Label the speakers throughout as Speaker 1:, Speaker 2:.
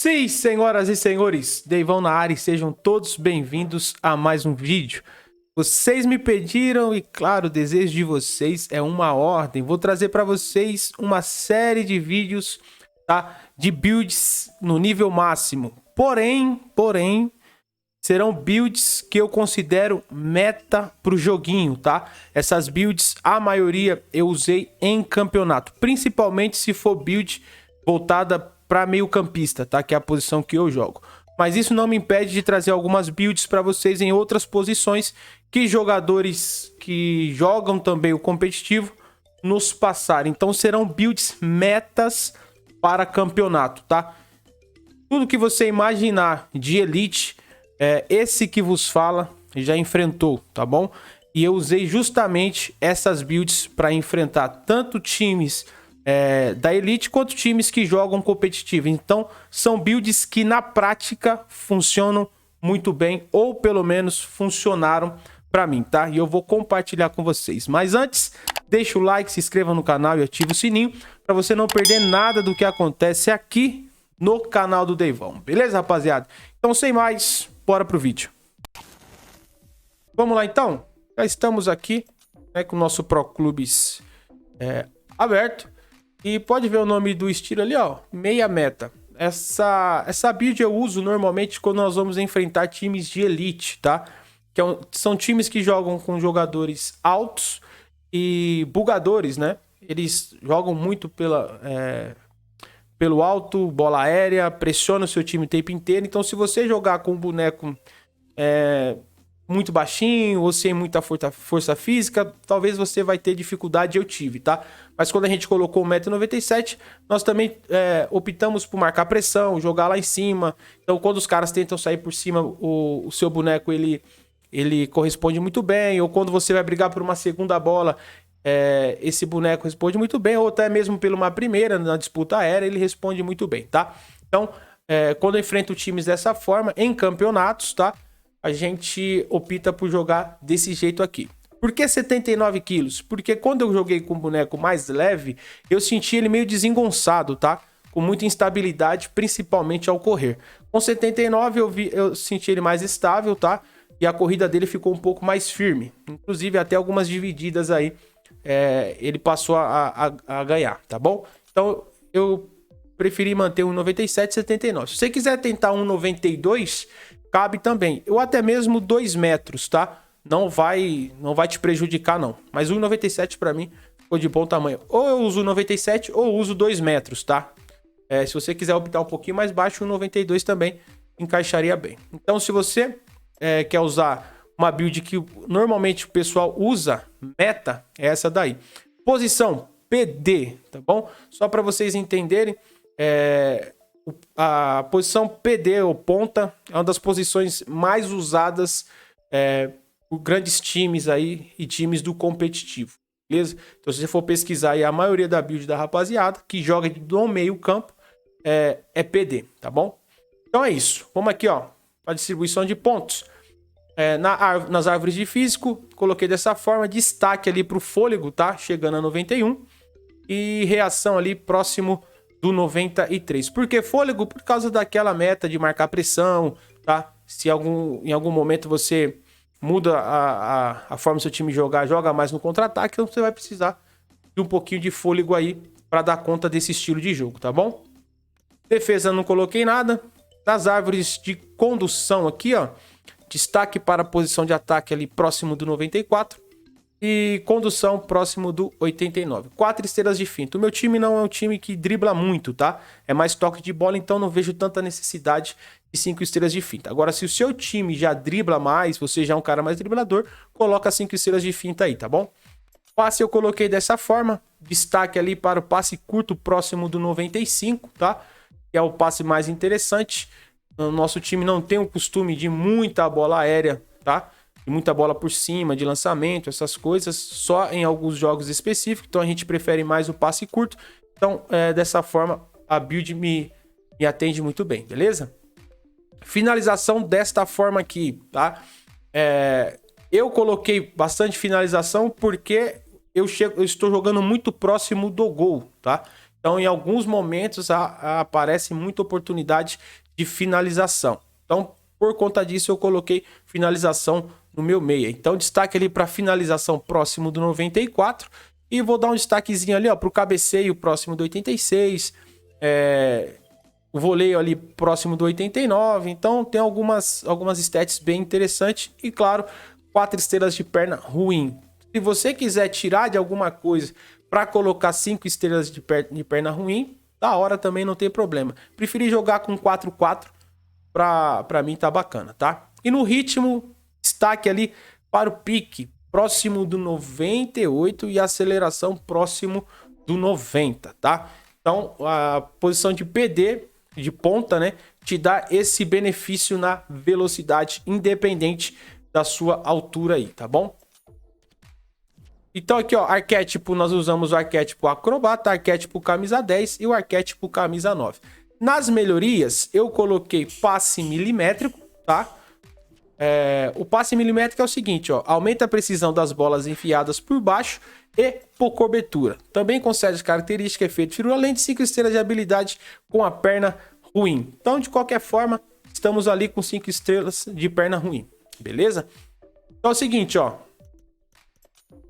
Speaker 1: Sim, senhoras e senhores, Deivão na área e sejam todos bem-vindos a mais um vídeo. Vocês me pediram e, claro, o desejo de vocês é uma ordem. Vou trazer para vocês uma série de vídeos, tá? De builds no nível máximo. Porém, serão builds que eu considero meta pro joguinho, tá? Essas builds, a maioria eu usei em campeonato, principalmente se for build voltada para meio campista, tá? Que é a posição que eu jogo. Mas isso não me impede de trazer algumas builds para vocês em outras posições que jogadores que jogam também o competitivo nos passaram. Então serão builds metas para campeonato, tá? Tudo que você imaginar de elite, esse que vos fala já enfrentou, tá bom? E eu usei justamente essas builds para enfrentar tanto times da elite quanto times que jogam competitivo. Então são builds que na prática funcionam muito bem, ou pelo menos funcionaram para mim, tá? E eu vou compartilhar com vocês. Mas antes, deixa o like, se inscreva no canal e ativa o sininho para você não perder nada do que acontece aqui no canal do Deivão. Beleza, rapaziada? Então, sem mais, bora pro vídeo. Vamos lá, então. Já estamos aqui, né, com o nosso Pro Clubes aberto. E pode ver o nome do estilo ali, ó, meia meta. Essa build eu uso normalmente quando nós vamos enfrentar times de elite, tá? São times que jogam com jogadores altos e bugadores, né? Eles jogam muito pelo alto, bola aérea, pressiona o seu time o tempo inteiro. Então, se você jogar com um boneco muito baixinho ou sem muita força física, talvez você vai ter dificuldade. Eu tive, tá? Mas quando a gente colocou o 1,97 m, nós também optamos por marcar pressão, jogar lá em cima. Então, quando os caras tentam sair por cima, o seu boneco ele corresponde muito bem. Ou quando você vai brigar por uma segunda bola, esse boneco responde muito bem. Ou até mesmo por uma primeira, na disputa aérea, ele responde muito bem, tá? Então, quando eu enfrento times dessa forma, em campeonatos, tá? A gente opta por jogar desse jeito aqui. Por que 79 quilos? Porque quando eu joguei com um boneco mais leve, eu senti ele meio desengonçado, tá? Com muita instabilidade, principalmente ao correr. Com 79 eu senti ele mais estável, tá? E a corrida dele ficou um pouco mais firme. Inclusive até algumas divididas aí ele passou a ganhar, tá bom? Então eu preferi manter um 97 e 79. Se você quiser tentar um 92, cabe também. Ou até mesmo 2 metros, tá? Não vai te prejudicar, não. Mas o 1,97 para mim ficou de bom tamanho. Ou eu uso 97 ou uso 2 metros, tá? Se você quiser optar um pouquinho mais baixo, o 92 também encaixaria bem. Então, se você quer usar uma build que normalmente o pessoal usa, meta, é essa daí. Posição PD, tá bom? Só para vocês entenderem, a posição PD ou ponta é uma das posições mais usadas por grandes times aí e times do competitivo, beleza? Então, se você for pesquisar aí, a maioria da build da rapaziada que joga no meio campo é PD, tá bom? Então é isso. Vamos aqui, ó, para distribuição de pontos. Nas árvores de físico, coloquei dessa forma, destaque ali para o fôlego, tá? Chegando a 91 e reação ali próximo do 93. Por que fôlego? Por causa daquela meta de marcar pressão, tá? Se em algum momento você muda a forma do seu time joga mais no contra-ataque, então você vai precisar de um pouquinho de fôlego aí para dar conta desse estilo de jogo, tá bom? Defesa não coloquei nada. Nas árvores de condução aqui, ó, destaque para a posição de ataque ali próximo do 94 e condução próximo do 89. 4 estrelas de finta. O meu time não é um time que dribla muito, tá? É mais toque de bola, então não vejo tanta necessidade de 5 estrelas de finta. Agora, se o seu time já dribla mais, você já é um cara mais driblador, coloca 5 estrelas de finta aí, tá bom? Passe eu coloquei dessa forma, destaque ali para o passe curto próximo do 95, tá? Que é o passe mais interessante. O nosso time não tem o costume de muita bola aérea, tá? De muita bola por cima, de lançamento, essas coisas, só em alguns jogos específicos. Então a gente prefere mais o passe curto. Então, dessa forma, a build me atende muito bem, beleza? Finalização desta forma aqui, tá? Eu coloquei bastante finalização porque eu estou jogando muito próximo do gol, tá? Então, em alguns momentos, aparece muita oportunidade de finalização. Então, por conta disso, eu coloquei finalização no meu meia. Então, destaque ali para finalização próximo do 94. E vou dar um destaquezinho ali para o cabeceio próximo do 86. O voleio ali próximo do 89. Então, tem algumas stats bem interessantes. E, claro, 4 estrelas de perna ruim. Se você quiser tirar de alguma coisa para colocar 5 estrelas de perna ruim, da hora também, não tem problema. Preferi jogar com 4-4, para mim tá bacana, tá? E no ritmo, destaque ali para o pique, próximo do 98 e aceleração próximo do 90, tá? Então, a posição de PD, de ponta, né, te dá esse benefício na velocidade, independente da sua altura aí, tá bom? Então aqui, ó, arquétipo, nós usamos o arquétipo acrobata, arquétipo camisa 10 e o arquétipo camisa 9. Nas melhorias, eu coloquei passe milimétrico, tá? O passe milimétrico é o seguinte, ó, aumenta a precisão das bolas enfiadas por baixo e por cobertura. Também concede característica efeito firula, além de 5 estrelas de habilidade com a perna ruim. Então, de qualquer forma, estamos ali com 5 estrelas de perna ruim, beleza? Então é o seguinte, ó.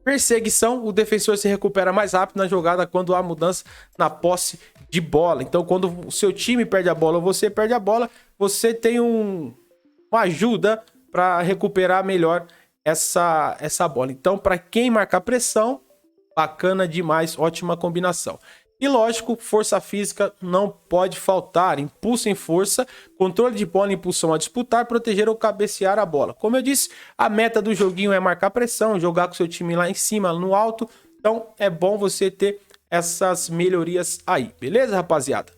Speaker 1: Perseguição, o defensor se recupera mais rápido na jogada quando há mudança na posse de bola. Então, quando o seu time perde a bola ou você perde a bola, você tem uma ajuda para recuperar melhor essa bola. Então, para quem marcar pressão, bacana demais, ótima combinação. E lógico, força física não pode faltar. Impulso em força, controle de bola e impulsão a disputar, proteger ou cabecear a bola. Como eu disse, a meta do joguinho é marcar pressão, jogar com seu time lá em cima, no alto. Então é bom você ter essas melhorias aí, beleza, rapaziada?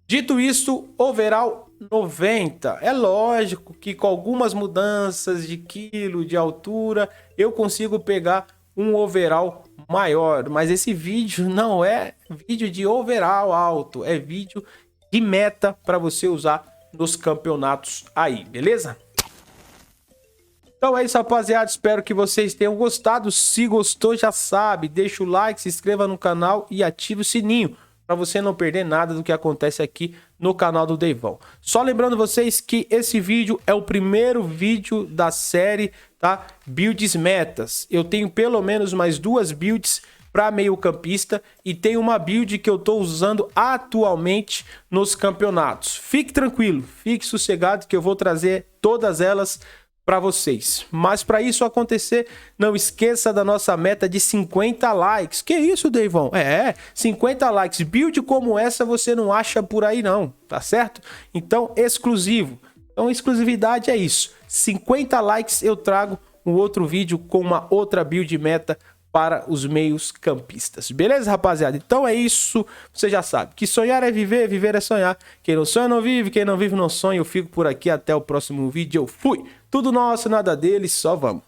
Speaker 1: Dito isso, overall 90. É lógico que com algumas mudanças de quilo, de altura, eu consigo pegar um overall maior, mas esse vídeo não é vídeo de overall alto, é vídeo de meta para você usar nos campeonatos aí, beleza? Então é isso, rapaziada, espero que vocês tenham gostado. Se gostou, já sabe, deixa o like, se inscreva no canal e ative o sininho para você não perder nada do que acontece aqui no canal do Deivão. Só lembrando vocês que esse vídeo é o primeiro vídeo da série, tá? Builds metas. Eu tenho pelo menos mais 2 builds para meio campista e tem uma build que eu tô usando atualmente nos campeonatos. Fique tranquilo, fique sossegado que eu vou trazer todas elas para vocês. Mas para isso acontecer, não esqueça da nossa meta de 50 likes. Que isso, Deivão? 50 likes. Build como essa você não acha por aí não, tá certo? Então, exclusivo. Então, exclusividade é isso. 50 likes eu trago um outro vídeo com uma outra build meta para os meios campistas. Beleza, rapaziada? Então é isso, você já sabe. Que sonhar é viver, viver é sonhar. Quem não sonha não vive, quem não vive não sonha. Eu fico por aqui, até o próximo vídeo. Eu fui. Tudo nosso, nada deles, só vamos.